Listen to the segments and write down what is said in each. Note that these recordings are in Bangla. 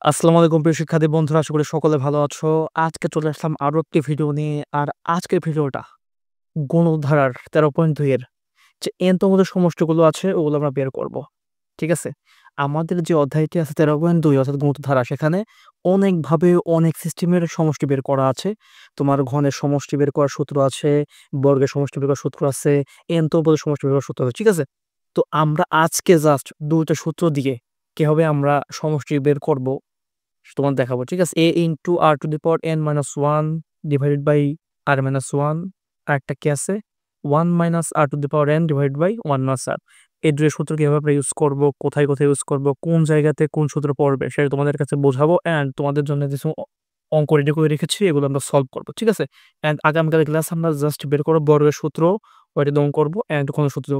আসসালামু আলাইকুম প্রিয় শিক্ষার্থী বন্ধুরা, আশা করি সকলে ভালো আছো। আজকে চলে আসলাম আরো একটি ভিডিও নিয়ে। আর আজকের ভিডিওটা গুণধারার 13.2 এর যে n-তম যে সমষ্টিগুলো আছে ওগুলো আমরা বের করব। ঠিক আছে? আমাদের যে অধ্যায়টি আছে 13.2 অর্থাৎ গুণধারা, সেখানে অনেকভাবে অনেক সিস্টেমের সমষ্টি বের করা আছে। তোমার ঘনের সমষ্টি বের করার সূত্র আছে, বর্গের সমষ্টি বের করার সূত্র আছে, n-তম পদের সমষ্টি বের করার সূত্র আছে। ঠিক আছে? তো আমরা আজকে জাস্ট ২ টা সূত্র দিয়ে কিভাবে আমরা সমষ্টি বের করব তোমার দেখাবো। ঠিক আছে? a into r to the power n minus 1 divided by r minus 1। আরেকটা কি আছে? 1 minus r to the power n divided by 1 minus r। এই ২ এর সূত্র কিভাবে আমরা ইউজ করব, কোথায়, কোথায় ইউজ করব, কোন জায়গাতে কোন সূত্র পড়বে সেটা তোমাদের কাছে বোঝাবো। অ্যান্ড তোমাদের জন্য কিছু অঙ্ক রেডি করে রেখেছি, এগুলো আমরা সলভ করব। ঠিক আছে? অ্যান্ড আগামীকালের ক্লাসে আমরা জাস্ট বের করব বর্গের সূত্র, ওইটা দিয়ে অঙ্ক করব। অ্যান্ড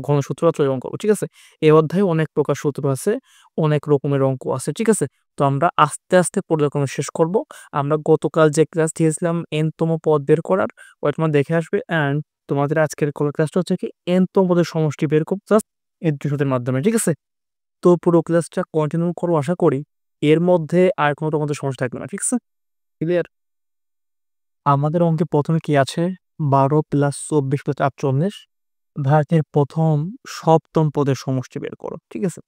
ঘনসূত্র আছে, ওই অঙ্ক করব। ঠিক আছে? এই অধ্যায়ে অনেক প্রকার সূত্র আছে, অনেক রকমের অঙ্ক আছে। ঠিক আছে? তো আমরা আস্তে, আস্তে পর্যায়ক্রমে শেষ করব। আমরা গতকাল যে ক্লাস দিয়েছিলাম n-তম পদ বের করার, ওটা তোমরা দেখে আসবে। অ্যান্ড তোমাদের আজকের ক্লাসটা হচ্ছে কি n-তম পদের সমষ্টি বের করব জাস্ট এই ২ সূত্রের মাধ্যমে। ঠিক আছে? তো পুরো ক্লাসটা কন্টিনিউ করো আশা করি। এর মধ্যে আর কোনো তোমাদের সমস্যা থাকবে না। ঠিক আছে? ক্লিয়ার? আমাদের অঙ্কে ১ম এ কি আছে? ১২ প্লাস ২৪ প্লাস ৪৮ ভাগের ১ম সপ্তম পদের সমষ্টি বের করো। ঠিক আছে?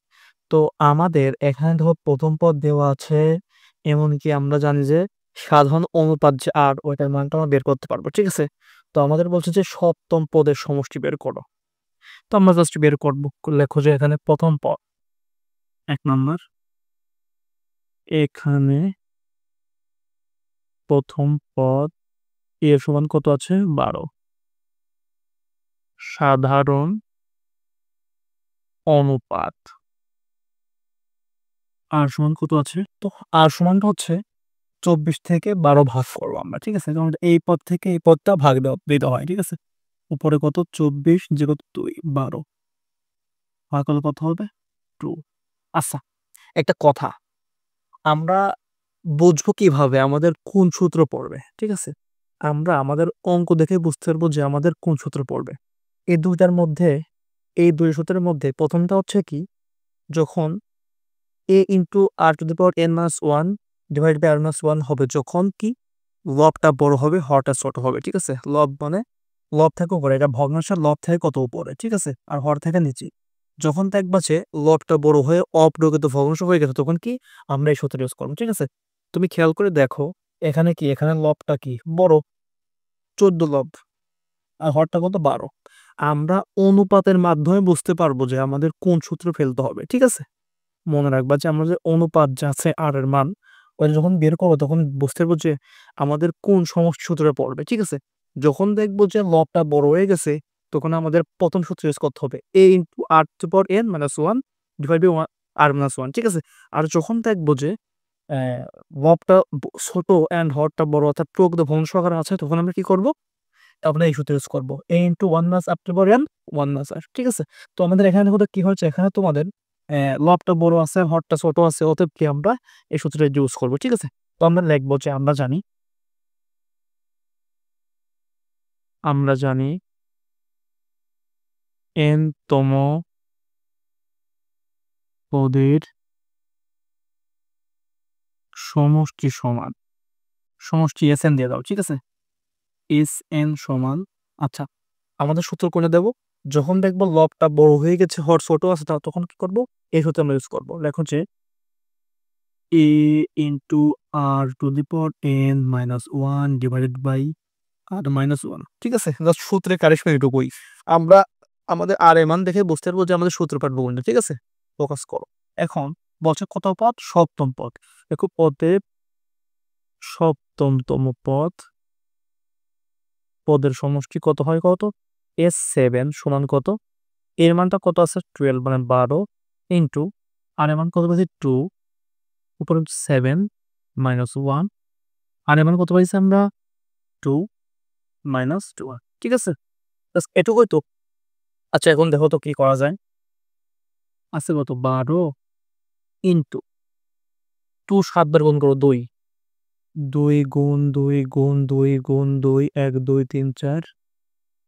তো আমাদের এখানে দেখো ১ম পদ দেওয়া আছে, এমনকি আমরা জানি যে সাধারণ অনুপাত যে আর, ওইটার মানটা আমরা বের করতে পারবো। ঠিক আছে? তো আমাদের বলছে যে সপ্তম পদের সমষ্টি বের করো। তো আমরা জাস্ট বের করব। লেখো যে এখানে ১ম পদ ১ নাম্বার, এখানে ১ম পদ এর সমান কত আছে? ১২। সাধারণ অনুপাত আর সমান কত আছে? তো আর সমানটা হচ্ছে ২৪ থেকে ১২ ভাগ করব আমরা। ঠিক আছে? যেমন এই পদ থেকে এই পদটা ভাগ দিতে হয়। ঠিক আছে? উপরে কত? ২৪ যে কত? ২ ১২ ভাগ করলে কত হবে? 2। আচ্ছা, একটা কথা, আমরা বুঝবো কিভাবে আমাদের কোন সূত্র পড়বে? ঠিক আছে? আমরা আমাদের অঙ্ক দেখে বুঝতে পারবো যে আমাদের কোন সূত্র পড়বে। এই ২ টার মধ্যে, এই ২ সূত্রের মধ্যে ১ম টা হচ্ছে কি? যখন a into r to the power n minus 1 divided by r minus 1 হবে, যখন কি লবটা বড় হবে, হরটা ছোট হবে। ঠিক আছে? লব মানে লব থাকে উপরে, এটা ভগ্নাংশের লব থাকে কত উপরে। ঠিক আছে? আর হর থাকে নিচে। যখন দেখবা যে লবটা বড় হয়ে অপ্রকৃত ভগ্নাংশ হয়ে গেছে, তখন কি আমরা এই সূত্র ইউজ করবো। ঠিক আছে? তুমি খেয়াল করে দেখো, এখানে কি, এখানে লবটা কি বড়, 14 লব, আর হরটা কত? 12। আমরা অনুপাতের মাধ্যমে বুঝতে পারবো যে আমাদের কোন সূত্র ফেলতে হবে। ঠিক আছে? মনে রাখবা যে আমরা যে অনুপাত যা আছে আর এর মান, ওইটা যখন বের করবো তখন বুঝতে পারবো যে আমাদের কোন সমষ্টি সূত্রে পড়বে। ঠিক আছে? যখন দেখবো যে লবটা বড় হয়ে গেছে, তখন আমাদের প্রথম সূত্র ইউজ করতে হবে a into r to the power n minus 1 divide by r minus 1। ঠিক আছে? আর যখন দেখবো যে লবটা ছোট অ্যান্ড হরটা বড়, অর্থাৎ প্রকৃত ভগ্নাংশ আকারে আছে, তখন আমরা কি করব? আমরা এই সূত্র ইউজ করব a into 1 minus r to the power n 1 minus r। ঠিক আছে? তো আমাদের এখানে দেখো তো কি হচ্ছে, এখানে তোমাদের লবটা বড় আছে, হরটা ছোট আছে, অতএব কি আমরা এই সূত্রটা ইউজ করব। ঠিক আছে? তো আমরা লিখব যে আমরা জানি n-তম পদের সমষ্টি সমান, সমষ্টি Sn দিয়ে দাও। ঠিক আছে? Sn সমান, আচ্ছা, আমাদের সূত্র কোনটা দেব? যখন দেখব লবটা বড় হয়ে গেছে, হর ছোট আছে, তখন কি করব? এই সূত্র আমরা ইউজ করব। লেখো যে a into r to the power n minus 1 divided by r minus 1। ঠিক আছে? জাস্ট সূত্রের কারেকশন এটুকুই। আমরা আমাদের r এর মান দেখে বুঝতে পারবো যে আমাদের সূত্র পারবো কোনটা। ঠিক আছে? ফোকাস করো। এখন বলছে কত পদ? সপ্তম পদ। দেখো পদের সপ্তমতম পদ, পদের সমষ্টি কত হয় কত? s7 সমান কত? এর মানটা কত আছে? 12 মানে 12 ইনটু আর এর মান কত পাইছি? 2 উপরে 7 মাইনাস 1, আর এর মান কত পাইছি আমরা? 2 মাইনাস 2। ঠিক আছে? জাস্ট এটুকুই তো। আচ্ছা, এখন দেখো তো কি করা যায়। আছে কত? 12 ইনটু 2 7 বার গুণ করো, 2 2 গুণ 2 গুণ 2 গুণ 2 1 2 3 4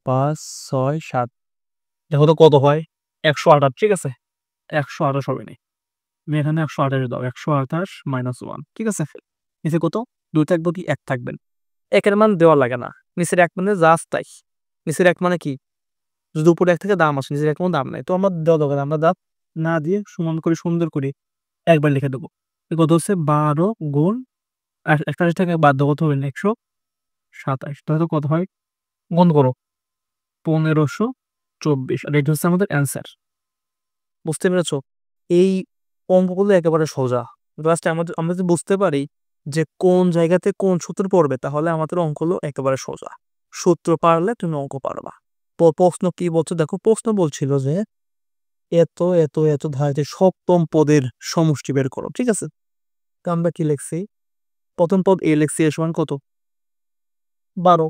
5 6 7। দেখো তো কত হয়? 128। ঠিক আছে? 128 হবে না। তুমি এখানে 128 দাও, 128 মাইনাস 1, ঠিক আছে। নিচে কত? 2 থাকবে কি 1 থাকবেন। একের মান দেওয়া লাগে না, নিচের 1 মানে জাস্ট তাই। নিচের 1 মানে কি? যদি উপরে 1 থেকে দাম আসে, নিচের 1 কোনো দাম নাই, তো আমরা দেওয়া দরকার, আমরা দাম না দিয়ে সমান করে সুন্দর করে একবার লিখে দেবো। কত হচ্ছে 12 গুণ 128 থেকে বাদ দেবো, কত হবে 127, তাহলে কত হয় গুণ করো 1524, আর এটা হচ্ছে আমাদের অ্যান্সার। বুঝতে পেরেছো? এই অঙ্কগুলো একেবারে সোজা। জাস্ট আমরা যদি বুঝতে পারি যে কোন জায়গাতে কোন সূত্র পড়বে, তাহলে আমাদের অঙ্কগুলো একেবারে সোজা। সূত্র পারলে তুমি অঙ্ক পারবা। প্রশ্ন কি বলছে দেখো, প্রশ্ন বলছিল যে এত এত এত ধারাতে সপ্তম পদের সমষ্টি বের করো, ঠিক আছে। তো আমরা কি লিখছি? প্রথম পদ এ লিখছি, এর সমান কত? 12।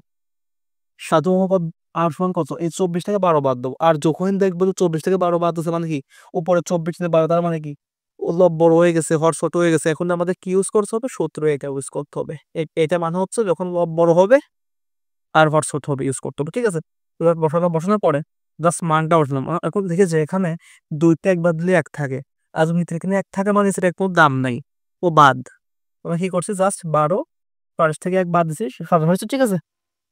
সাধারণ পদ আর সমান কত? এই 24 থেকে 12 বাদ দেবো। আর যখন দেখবো যে 24 থেকে 12 বাদ দিচ্ছে, মানে কি উপরে 24 থেকে 12, তার মানে কি লব বড় হয়ে গেছে, হর ছোট হয়ে গেছে। এখন আমাদের কি ইউজ করতে হবে? সূত্র এটা ইউজ করতে হবে। এটা মানে হচ্ছে যখন লব বড় হবে আর হর ছোট হবে ইউজ করতে হবে, ঠিক আছে। এবার বসানোর পরে জাস্ট মানটা বসালাম। এখন দেখে যে এখানে 2তে 1 বাদ দিলে 1 থাকে, আর যদি এখানে 1 থাকে মানে সেটা কোনো দাম নাই, ও বাদ। আমরা কি করছি? জাস্ট 12 5 থেকে 1 বাদ দিচ্ছি, 7 হয়েছে, ঠিক আছে।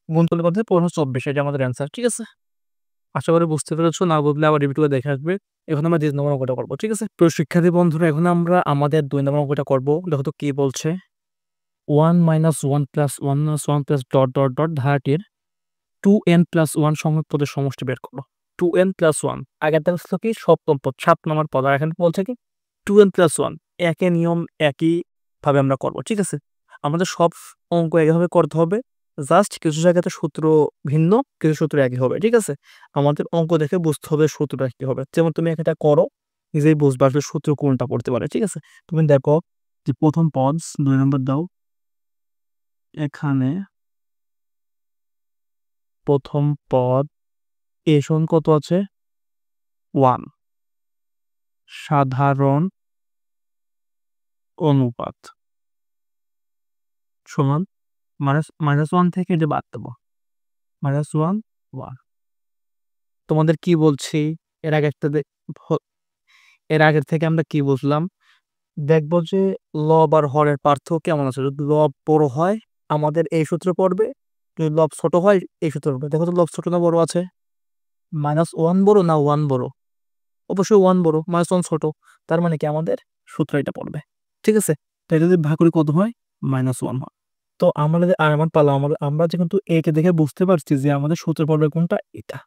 গুণ করলে কত? 1524, এটা আমাদের অ্যান্সার, ঠিক আছে। আশা করি বুঝতে পেরেছো। না বুঝলে আবার রিপিট করে দেখে আসবে। এখন আমরা 2 নম্বর অঙ্কটা করবো, ঠিক আছে। প্রিয় শিক্ষার্থী বন্ধুরা, এখন আমরা আমাদের 2 নম্বর অঙ্কটা করবো। দেখো তো কি বলছে। 1 minus 1 plus 1 minus 1 plus dot dot dot ধারাটির 2n plus 1 সংখ্যক পদের সমষ্টি বের করো। 2n plus 1 আগেরটা ছিল কি সপ্তম পদ, 7 নম্বর পদ, আর এখানে বলছে কি 2n plus 1। একই নিয়ম একই ভাবে আমরা করব, ঠিক আছে। আমাদের সব অঙ্ক একইভাবে করতে হবে, জাস্ট কিছু জায়গাতে সূত্র ভিন্ন, কিছু সূত্র একই হবে, ঠিক আছে। আমাদের অঙ্ক দেখে বুঝতে হবে সূত্রটা কি হবে। যেমন তুমি এটা করো, নিজেই বুঝবে আসলে সূত্র কোনটা পড়তে পারে, ঠিক আছে। তুমি দেখো যে প্রথম পদ 2 নম্বর দাও, এখানে প্রথম পদ এ সমান কত আছে? 1, সাধারণ অনুপাত সমান মাইনাস 1 থেকে এটা বাদ দেবো, -1 1। তোমাদের কি বলছি এর আগে এর আগের থেকে আমরা কি বুঝলাম? দেখবো যে লব আর হরের পার্থক্য কেমন আছে। যদি লব বড় হয় আমাদের এই সূত্র পড়বে, যদি লব ছোট হয় এই সূত্র পড়বে। দেখো তো লব ছোট না বড় আছে? -1 বড় না 1 বড়? অবশ্যই 1 বড়, -1 ছোট। তার মানে কি আমাদের সূত্র এটা পড়বে, ঠিক আছে। তাই যদি ভাগ করি কত হয়? -1 হয়। তো আমাদের আর মান পালা, আমরা কিন্তু একে দেখে বুঝতে পারছি যে আমাদের সূত্র পড়বে কোনটা? এটা,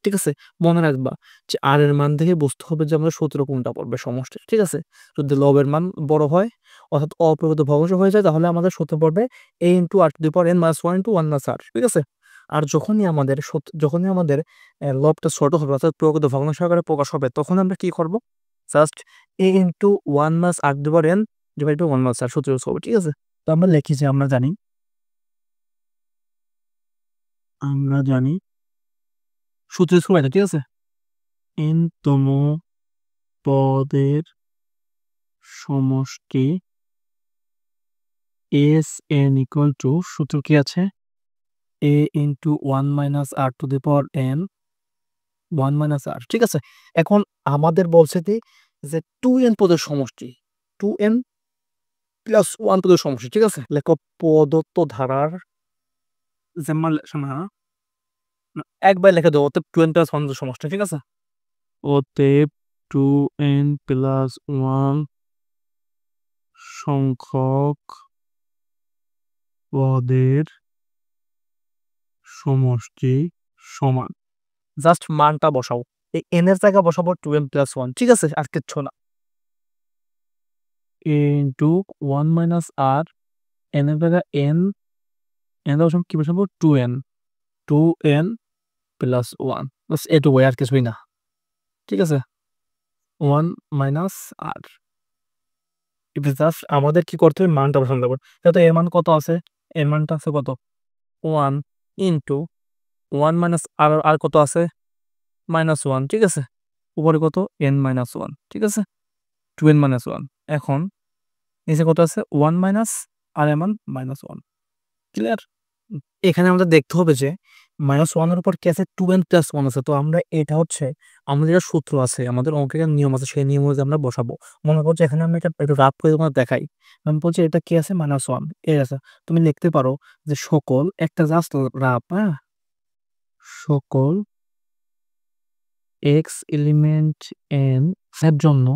ঠিক আছে। মনে রাখবা যে আর এর মান দেখে বুঝতে হবে যে আমাদের সূত্র কোনটা পড়বে সমষ্টির, ঠিক আছে। যদি লবের মান বড় হয় অর্থাৎ অপরিবর্তিত ভগ্নাংশ হয়ে যায়, তাহলে আমাদের সূত্র পড়বে a × r⁴n - 1 × 1 - r, ঠিক আছে। আর যখনই আমাদের লবটা ছোট হবে অর্থাৎ প্রকৃত ভগ্নাংশ আকারে প্রকাশ হবে, তখন আমরা কি করব? জাস্ট a × 1 - r⁴n / 1 - r সূত্র ইউজ করবো, ঠিক আছে। তো আমরা লিখি যে আমরা জানি সূত্র ইউজ করবো এটা, ঠিক আছে। n তম পদের সমষ্টি Sn = সূত্র কি আছে? a × 1 - r⁴n 1 - r, ঠিক আছে। এখন আমাদের বলছে কি যে 2n পদের সমষ্টি, 2n + 1 পদের সমষ্টি, ঠিক আছে। লেখো প্রদত্ত ধারার একবার লিখে দেবো, অতএব 2n + 1 পদের সমষ্টি, ঠিক আছে। অতএব 2n + 1 সংখ্যক পদের সমষ্টি সমান, জাস্ট মানটা বসাও। এই n এর জায়গায় বসাবো 2n + 1, ঠিক আছে, আর কিচ্ছু না। a × 1 - r, n এর জায়গায় n বসাবো, কি বসাবো? 2n + 1, বাস এটুকুই, আর কিছুই না, ঠিক আছে। 1 - r, এটা জাস্ট আমাদের কি করতে হবে? মানটা বসাতে হবে। তো এর মান কত আছে? এর মানটা আছে কত? 1 × 1 - r, আর কত আছে? -1, ঠিক আছে। উপরে কত? n - 1, ঠিক আছে। 2n - 1। এখন নিচে কত আছে? 1 - r এর মান -1, ক্লিয়ার। এখানে আমাদের দেখতে হবে যে -1 এর উপর কি আছে 2n + 1 আছে। তো আমরা এটা হচ্ছে আমাদের একটা সূত্র আছে, আমাদের অঙ্কের একটা নিয়ম আছে, সেই নিয়ম অনুযায়ী আমরা বসাবো। মনে করো যে এখানে আমি এটা একটু রাফ করে তোমাদের দেখাই। আমি বলছি এটা কি আছে -1 এর আছে। তুমি লিখতে পারো যে সকল একটা জাস্ট রাফ, হ্যাঁ? সকল x এলিমেন্ট n এর জন্য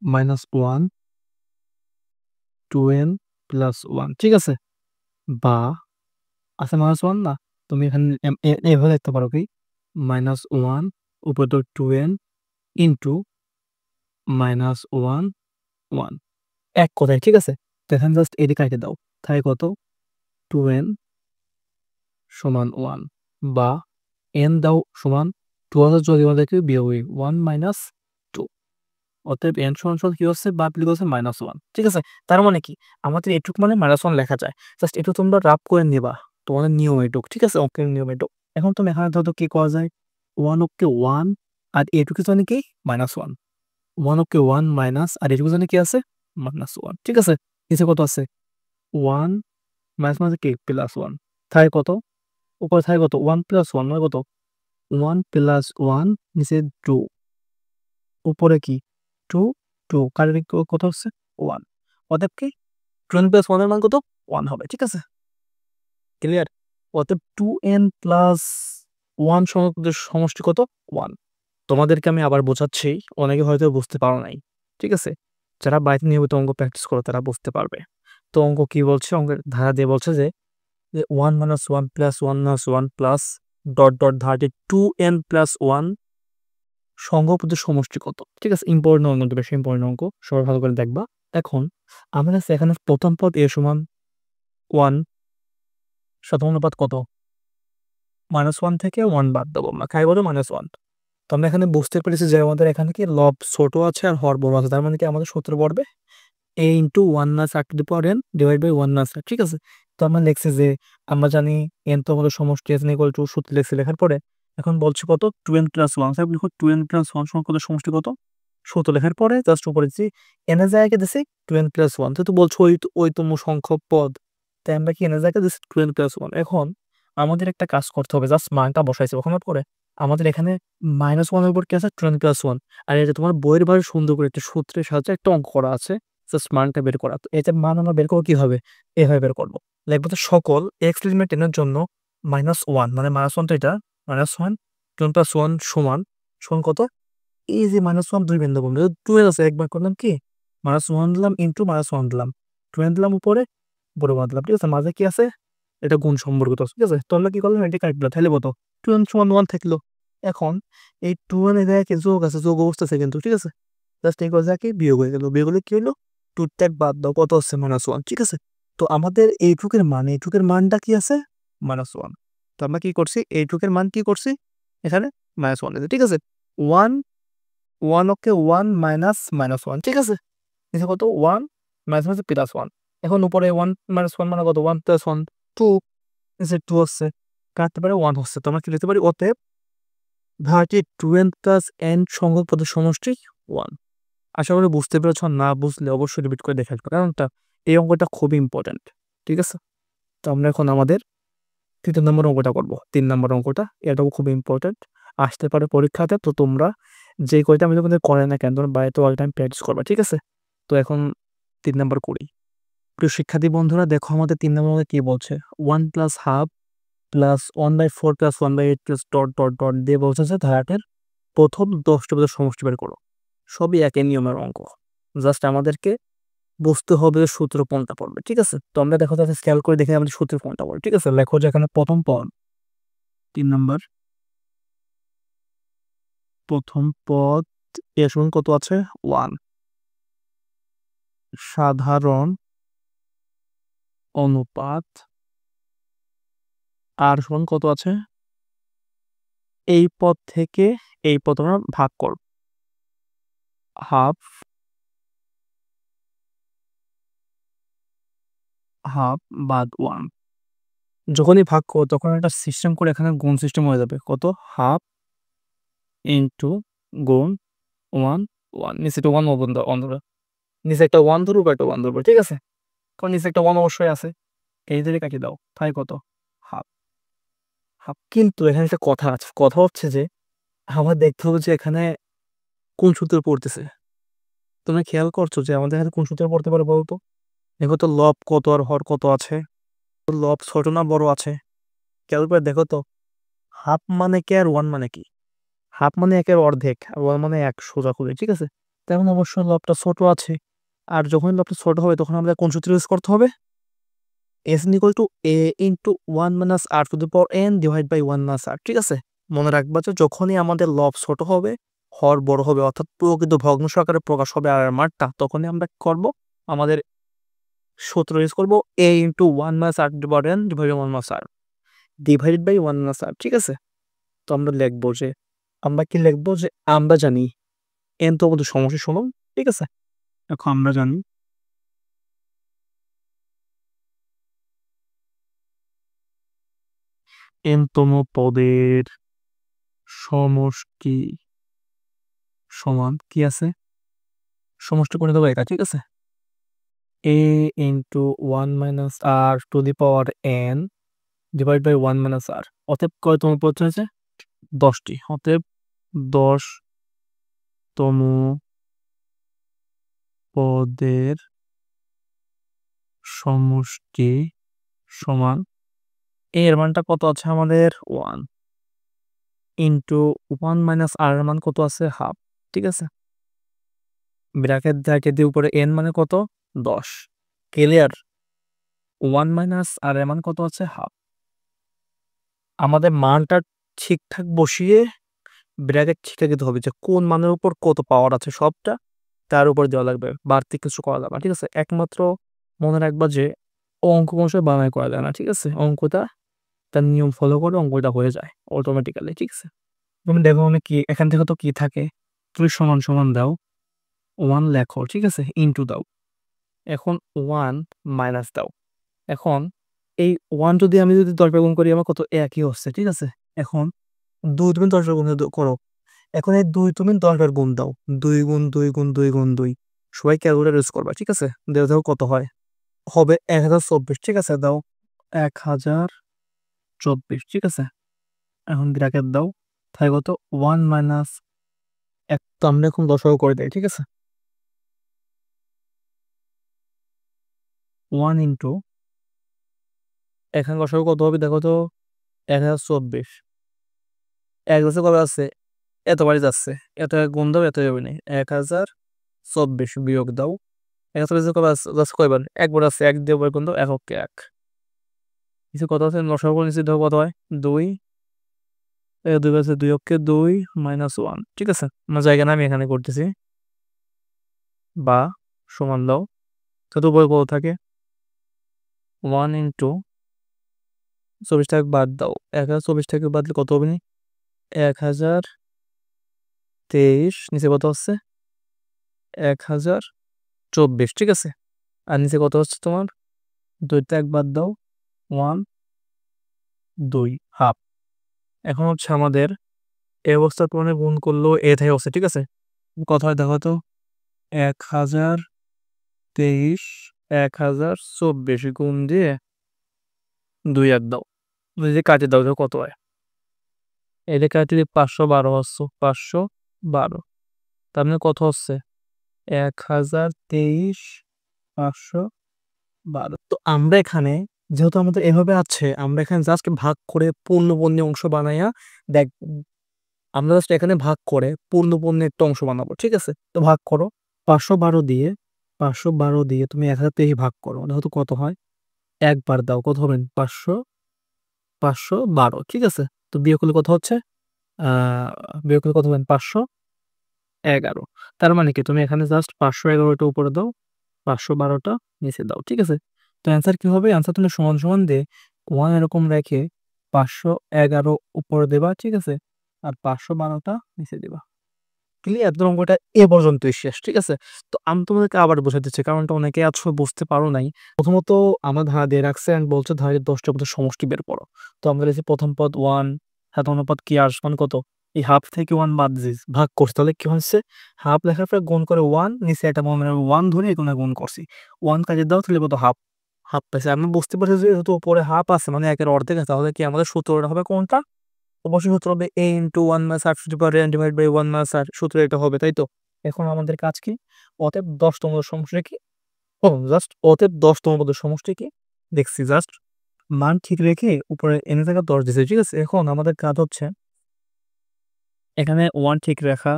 -1 2n + 1, ঠিক আছে? বা আছে -1 না? তুমি এখানে এভাবে লিখতে পারো কি -1 উপর 2n ইন্টু -1 1 এক কথায়, ঠিক আছে? তো এখানে জাস্ট এদিকে রেখে দাও। তাই কত 2n সমান 1 বা n দাও সমান 2 হাজার যদি আমাদেরকে বিয়োগ 1 - 2, অতএব n সমান কি হচ্ছে বা লিখে হচ্ছে -1, ঠিক আছে? তার মানে কি আমাদের এটুক মানে -1 লেখা যায়। জাস্ট একটু তোমরা রাফ করে নিবা, তোমাদের নিয়ম এটুক, ঠিক আছে? অঙ্কের নিয়ম এটুক। এখন তুমি এখানে ধরো কি করা যায় 1 কে 1 আর এটুকু জানি কি -1, 1 কে 1 মাইনাস আর এটুকু জানি কি আছে -1, ঠিক আছে? নিচে কত আছে 1 মাইনাস মানে কি +1, থাকে কত উপরে থাকে কত 1 + 1 মানে কত 1 + 1 নিচে 2 উপরে কি 2 2 কারের কত হচ্ছে 1, অতএব কি 2n + 1 এর মান কত 1 হবে, ঠিক আছে? ক্লিয়ার? অতএব 2n + 1 সমষ্টি কত 1। তোমাদেরকে আমি আবার বোঝাচ্ছি, অনেকে হয়তো বুঝতে পারো নাই, ঠিক আছে? যারা বাড়িতে নিয়মিত অঙ্ক প্র্যাকটিস করো তারা বুঝতে পারবে। তো অঙ্ক কি বলছে, অঙ্কের ধারা দিয়ে বলছে যে 1 - 1 + 1 - 1 প্লাস ধারা দিয়ে 2n + 1 সংখ্যাপদের সমষ্টি কত, ঠিক আছে? ইম্পর্টেন্ট অঙ্ক, কিন্তু বেশি ইম্পর্টেন্ট অঙ্ক, সবাই ভালো করে দেখবা। এখন আমাদের কাছে এখানে প্রথম পদ a সমান 1, সাধারণ অনুপাত কত -1 থেকে 1 বাদ দেবো আমরা, খাই বলো -1। তো আমরা এখানে বুঝতে পেরেছি যে আমাদের এখানে কি লব ছোট আছে আর হর বড় আছে, তার মানে কি আমাদের সূত্র পড়বে a into 1 - r⁴ n divide by 1 - r, ঠিক আছে? তো আমরা লিখছি যে আমরা জানি n তো হলো সমষ্টি, n ইকুয়াল টু সূত্র লিখছি লেখার পরে এখন বলছি কত 2n + 1, তাহলে লিখো 2n + 1 সমান কত সমষ্টি কত সূত্র লেখার পরে জাস্ট উপরে দিচ্ছি n এর জায়গায় দিছি 2n + 1, তো বলছো ওইতম সংখ্যক পদ, তাই আমরা কি n এর জায়গায় দিচ্ছি 2n + 1। এখন আমাদের একটা কাজ করতে হবে, জাস্ট মানটা বসাইছি, ওখানে পরে আমাদের এখানে -1 এর উপর কি আছে 2n + 1, আর এটা তোমার বইয়ের ভাবে সুন্দর করে একটা সূত্রের সাহায্যে একটা অঙ্ক করা আছে, জাস্ট মানটা বের করা। তো এটার মান আমরা বের করবো কিভাবে, এভাবে বের করবো। লিখবো যে সকল x এলিমেন্ট n এর জন্য -1 মানে -1 তো এটা -1 2n + 1 সমান কত, এই যে -1 দুই বিন্দু বন্ধু 2n আছে, একবার করলাম কি -1 দিলাম ইন্টু -1 দিলাম 2n দিলাম উপরে বড় দিলাম, ঠিক আছে? মাঝে কি আছে এটা গুণ সম্পর্কিত, ঠিক আছে? তো আমরা কি করলাম এটা কাটলাম, তাহলে কত 2n সমান 1 থাকলো। এখন এই 2n এর জায়গায় কি যোগ আছে, যোগ অবস্থা আছে কিন্তু, ঠিক আছে? জাস্ট এই কথা কি বিয়োগ হয়ে গেল, বিয়োগ হলে কি হলো 2 ত্যাগ বাদ দাও, কত হচ্ছে -1, ঠিক আছে? তো আমাদের এইটুকের মানটা কি আছে -1। তো আমরা কি করছি এইটুকের মান কি করছি এখানে -1 আছে, ঠিক আছে? 1 1 ওকে 1 মাইনাস -1, ঠিক আছে? নিচে কত 1 মাইনাস +1, এখন উপরে 1 - 1 মানে কত 1 + 1 2, নিচে 2 হচ্ছে, কাটতে পারে 1 হচ্ছে। তো আমরা কি লিখতে পারি অতএব ধারাটি 2n + n সংখ্যক পদের সমষ্টি 1। আশা করি বুঝতে পেরেছ, না বুঝলে অবশ্যই রিপিট করে দেখে আসবে, কারণটা এই অঙ্কটা খুবই ইম্পর্টেন্ট, ঠিক আছে? তো আমরা এখন আমাদের ৩ নম্বর অঙ্কটা করব। ৩ নম্বর অঙ্কটা, এটাও খুব ইম্পর্টেন্ট, আসতে পারে পরীক্ষাতে। তো তোমরা যে কয়টা আমি তোমাদের করাই না কেন তোমরা বাড়িতে অল টাইম প্র্যাকটিস করবা, ঠিক আছে? তো এখন ৩ নাম্বার করি। প্রিয় শিক্ষার্থী বন্ধুরা দেখো আমাদের ৩ নম্বর মধ্যে কি বলছে 1 + half plus 1/4 plus 1/8 plus dot দিয়ে বলছে যে ধারাটির প্রথম ১০টি পদের সমষ্টি বের করো। সবই একই নিয়মের অঙ্ক, জাস্ট আমাদেরকে বুঝতে হবে সূত্র কোনটা পড়বে, ঠিক আছে? তো আমরা দেখো যাচ্ছে খেয়াল করে দেখে আমাদের সূত্র কোনটা পড়বে, ঠিক আছে? লেখো যে এখানে প্রথম পদ ৩ নাম্বার, প্রথম পদ এ সমান কত আছে 1, সাধারণ অনুপাত আর সমান কত আছে, এই পদ থেকে এই পদ আমরা ভাগ করব, হাফ বাদ 1। যখনই ভাগ করো তখন একটা সিস্টেম করে এখানে গুণ সিস্টেম হয়ে যাবে, কত হাফ ইন্টু গুণ 1 1, নিচে একটা 1 বন্ধুরা, নিচে একটা 1 ধরবো একটা 1 ধরবো, ঠিক আছে? কারণ নিচে একটা 1 অবশ্যই আছে, এই ধরে কাটিয়ে দাও, তাই কত? হাফ। হাফ, কিন্তু এখানে একটা কথা আছে, কথা হচ্ছে যে আমার দেখতে হবে যে এখানে কোন সূত্র পড়তেছে। তোমরা খেয়াল করছো যে আমাদের এখানে কোন সূত্র পড়তে পারে বলতো? দেখো তো লব কত আর হর কত আছে। লব ছোট না বড় আছে? খেয়াল করে দেখো তো। হাফ মানে কি আর ওয়ান মানে কি? হাফ মানে একের অর্ধেক আর ওয়ান মানে এক, সোজা করে, ঠিক আছে? তেমন অবশ্যই লবটা ছোট আছে। আর যখন লবটা ছোট হবে তখন আমাদের কোন সূত্র ইউজ করতে হবে? s equal to a into one minus R to the power n divide by one minus R, ঠিক আছে? মনে রাখবা যে যখনই আমাদের লব ছোট হবে, হর বড় হবে, অর্থাৎ প্রকৃত ভগ্নাংশ আকারে প্রকাশ হবে আর এর মানটা, তখনই আমরা কি করবো? আমাদের সূত্র ইউজ করবো a into one minus R to the power n divide by one minus R divided by one minus R, ঠিক আছে? তো আমরা লিখবো যে, আমরা কি লিখবো যে আমরা জানি n তো আমাদের সমষ্টি ষোলো, ঠিক আছে? এখন আমরা জানি n তম পদের সমষ্টি সমান কি আছে? সমষ্টি করে দেবো এটা, ঠিক আছে? a into one minus R to the power n divide by one minus R. অতএব কয়তম পদ হয়েছে? 10টি। অতএব 10তম পদের সমষ্টি সমান এর মানটা কত আছে আমাদের? 1 ইন্টু ওয়ান মাইনাস আর এর মান কত আছে? হাফ, ঠিক আছে? ব্র্যাকেট দিয়ে উপরে n মানে কত? 10। ক্লিয়ার? ওয়ান মাইনাস আর এর মান কত আছে? হাফ। আমাদের মানটা ঠিকঠাক বসিয়ে ব্র্যাকেট ঠিকঠাক দিতে হবে যে কোন মানের উপর কত পাওয়ার আছে, সবটা তার উপর দেওয়া লাগবে, বাড়তি কিছু করা যাবে না, ঠিক আছে? একমাত্র মনে রাখবা যে অঙ্ক কৌশল বানায় করা যায় না, ঠিক আছে? অঙ্কটা তার নিয়ম ফলো করে অঙ্কটা হয়ে যায় অটোমেটিক্যালি, ঠিক আছে? তুমি দেখো আমি কি এখান থেকে তো কি থাকে, তুমি সমান সমান দাও, ওয়ান লেখো, ঠিক আছে? ইন্টু দাও, এখন ওয়ান মাইনাস দাও। এখন এই ওয়ান যদি আমি যদি 10 বার গুণ করি আমার কত? একই হচ্ছে, ঠিক আছে? এখন 2 তুমি 10 বার গুণ করো। এখন এই 2 তুমি 10 বার গুণ দাও, 2 গুণ 2 গুণ 2 গুণ 2, সবাই ক্যালকুলেটর ইউজ করবা, ঠিক আছে? দেখো কত হয়। হবে 1024, ঠিক আছে? দাও 1024, ঠিক আছে? এখন ব্র্যাকেট দাও, তাই কত? ওয়ান মাইনাস এক, তো আমরা এখন দশক করে দেয়, ঠিক আছে? 1 ইন্টু এখানে দশক কত হবে দেখো তো? 1024। এক বছর কবে আছে? এতবারই যাচ্ছে, এত গুণ দাও, এত যাবে না। 1024 বিয়োগ দাও, 1024 কবে যাচ্ছে কয়বার? একবার আছে, এক দিয়ে গুণ দাও, এককে এক। কিছু কত আছে? দশক করে নিচে দেখো কত হয়? 2। 2 আছে, 2 অক্ষে 2 মাইনাস 1, ঠিক আছে? আমার জায়গা না আমি এখানে করতেছি, বা সমান দাও, কত বই কত থাকে? 1 ইন্টু 24 টাকা বাদ দাও, 1024 থেকে বাদ দিলে কত হবে? 1023, নিচে কত হচ্ছে? 1024, ঠিক আছে? আর নিচে কত হচ্ছে তোমার? 2 তে 1 বাদ দাও, 1 2 হাফ। এখন হচ্ছে আমাদের এই অবস্থার তুলনায় গুণ করলেও এ থেকে হচ্ছে, ঠিক আছে? কত হয় দেখো তো? 1023 1024 গুণ দিয়ে 2 1 দাও, যদি কাটে দাও তো কত হয়? এটা কাটে দিয়ে 512 হচ্ছে, 512। তার মানে কত হচ্ছে? 1023 512। তো আমরা এখানে যেহেতু আমাদের এভাবে আছে, আমরা এখানে জাস্ট ভাগ করে পূর্ণবর্ণী অংশ বানাইয়া দেখ, আমরা জাস্ট এখানে ভাগ করে পূর্ণবর্ণী একটা অংশ বানাবো, ঠিক আছে? তো ভাগ করো, 512 দিয়ে তুমি 1023 ভাগ করো, দেখো তো কত হয়? একবার দাও, কত হবে? 512, ঠিক আছে? তো বিয়োগ করলে কত হচ্ছে? বিয়োগ করলে কত হবে? 511। তার মানে কি, তুমি এখানে জাস্ট 511টা উপরে দাও, 512টা নিচে দাও, ঠিক আছে? তো অ্যান্সার কি হবে? অ্যান্সার তুমি সমান সমান দিয়ে 1 এরকম রেখে 511 উপরে দেবা, ঠিক আছে? আর 512টা নিচে দিবা। ক্লিয়ার? তো অঙ্কটা এ পর্যন্তই শেষ, ঠিক আছে? তো আমি তোমাদেরকে আবার বোঝাতে চাই, কারণটা অনেকে আসলে বুঝতে পারো নাই। প্রথমত আমার ধারা দিয়ে রাখছে and বলছে ধারার 10টা পদের সমষ্টি বের করো। তো আমরা লিখছি প্রথম পদ 1, সাধারণ পদ কি আসমান কত? এই হাফ থেকে 1 বাদ দিয়েছি, ভাগ করছি, তাহলে কি হচ্ছে? হাফ লেখার পরে গুণ করে 1, নিচে একটা মনে 1 ধরে এখানে গুণ করছি, 1 কাজে দাও, তাহলে কত? হাফ। হাফ পাইছি। আমি বুঝতে পারছি যে যেহেতু উপরে হাফ আছে মানে একের অর্ধেক আছে, তাহলে কি আমাদের সূত্রটা হবে কোনটা? অবশ্যই সূত্র হবে a into 1 minus r to the power n divide by 1 minus r, সূত্র এটা হবে, তাই তো? এখন আমাদের কাজ কি? অতএব ১০ তম পদের সমষ্টি কি? অতএব ১০ তম পদের সমষ্টি কি? দেখছি জাস্ট মান ঠিক রেখে উপরে n এর জায়গায় ১০ দিছি, ঠিক আছে? এখন আমাদের কাজ হচ্ছে এখানে 1 ঠিক রাখা,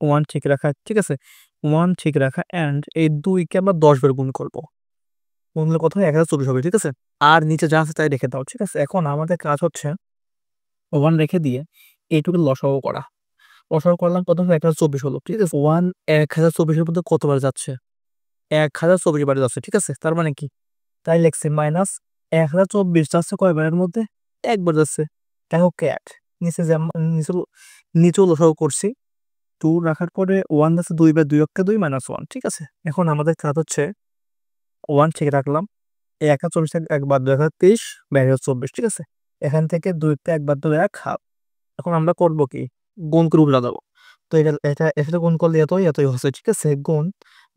1 ঠিক রাখা, ঠিক আছে? 1 ঠিক রাখা অ্যান্ড এই ২ কে আমরা ১০ বার গুণ করব। গুণ করলে কত হয়? ১০২৪ হবে, ঠিক আছে? আর নিচে যা আছে তাই রেখে দাও, ঠিক আছে? এখন আমাদের কাজ হচ্ছে 1 রেখে দিয়ে এইটুকু লসাগু করা। লসাগু করলাম কত হলো? ১০২৪ হলো, ঠিক আছে? 1 ১০২৪ এর মধ্যে কতবার যাচ্ছে? ১০২৪ বার যাচ্ছে, ঠিক আছে? তার মানে কি? তাই লিখছি মাইনাস ১০২৪ যাচ্ছে কয়বারের মধ্যে? ১ বার যাচ্ছে। দেখো ক্যাট নিচে নিচেও লসাগু করছি। 2 রাখার পরে 1 যাচ্ছে ২ বার, ২ অক্ষে ২ মাইনাস 1, ঠিক আছে? এখন আমাদের কাজ হচ্ছে 1 ঠিক রাখলাম। এই ১২৪ থেকে ১ বাদ দাও ১৩০ বাইরে ২৪, ঠিক আছে? এখান থেকে ২ তে ১ বাদ দাও ১ হাফ। এখন আমরা করব কি? গুণ করে উল্টা দেব। তো এর সাথে গুণ করলে এতই হচ্ছে, ঠিক আছে?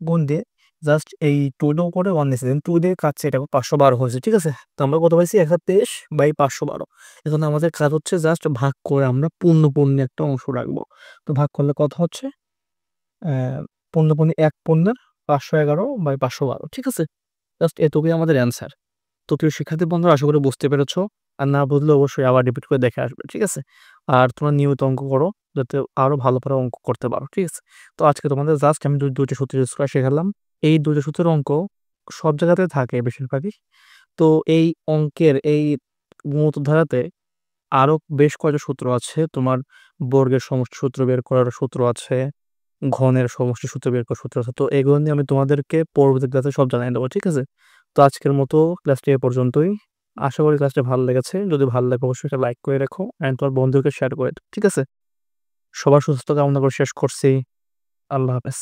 গুণ দিয়ে জাস্ট এই 2 এর উপরে 1 নিচে দেন, 2 দিয়ে কাটছে, এটা ৫১২ হয়েছে, ঠিক আছে? তো আমরা কত পাইছি? ১২৩ বাই ৫১২। এখন আমাদের কাজ হচ্ছে জাস্ট ভাগ করে আমরা পূর্ণপূর্ণের একটা অংশ রাখবো। তো ভাগ করলে কত হচ্ছে? পূর্ণপূর্ণ ১ পূর্ণের ৫১১ বাই ৫১২, ঠিক আছে? জাস্ট এটুকুই আমাদের অ্যান্সার। তো প্রিয় শিক্ষার্থী বন্ধুরা, আশা করি বুঝতে পেরেছো। আর না বুঝলে অবশ্যই আবার রিপিট করে দেখে আসবে, ঠিক আছে? আর তোমরা নিয়মিত অঙ্ক করো যাতে আরো ভালো করে অঙ্ক করতে পারো, ঠিক আছে? তো আজকে তোমাদের জাস্ট আমি ২টা সূত্র ইউজ করা শেখালাম। এই ২টা সূত্রের অঙ্ক সব জায়গাতে থাকে বেশিরভাগই। তো এই অঙ্কের এই গুণোত্তর আরো বেশ কয়েকটা সূত্র আছে। তোমার বর্গের সমষ্টি সূত্র বের করার সূত্র আছে, ঘনের সমষ্টি সূত্র বের করার সূত্র আছে। তো এগুলো নিয়ে আমি তোমাদেরকে পরবর্তী ক্লাসে সব জানিয়ে দেবো, ঠিক আছে? তো আজকের মতো ক্লাসটি এ পর্যন্তই। আশা করি ক্লাসটা ভালো লেগেছে। যদি ভালো লাগে অবশ্যই একটা লাইক করে রেখো অ্যান্ড তোমার বন্ধুকে শেয়ার করে দাও, ঠিক আছে? সবার সুস্থতা কামনা করে শেষ করছি। আল্লাহ হাফেজ।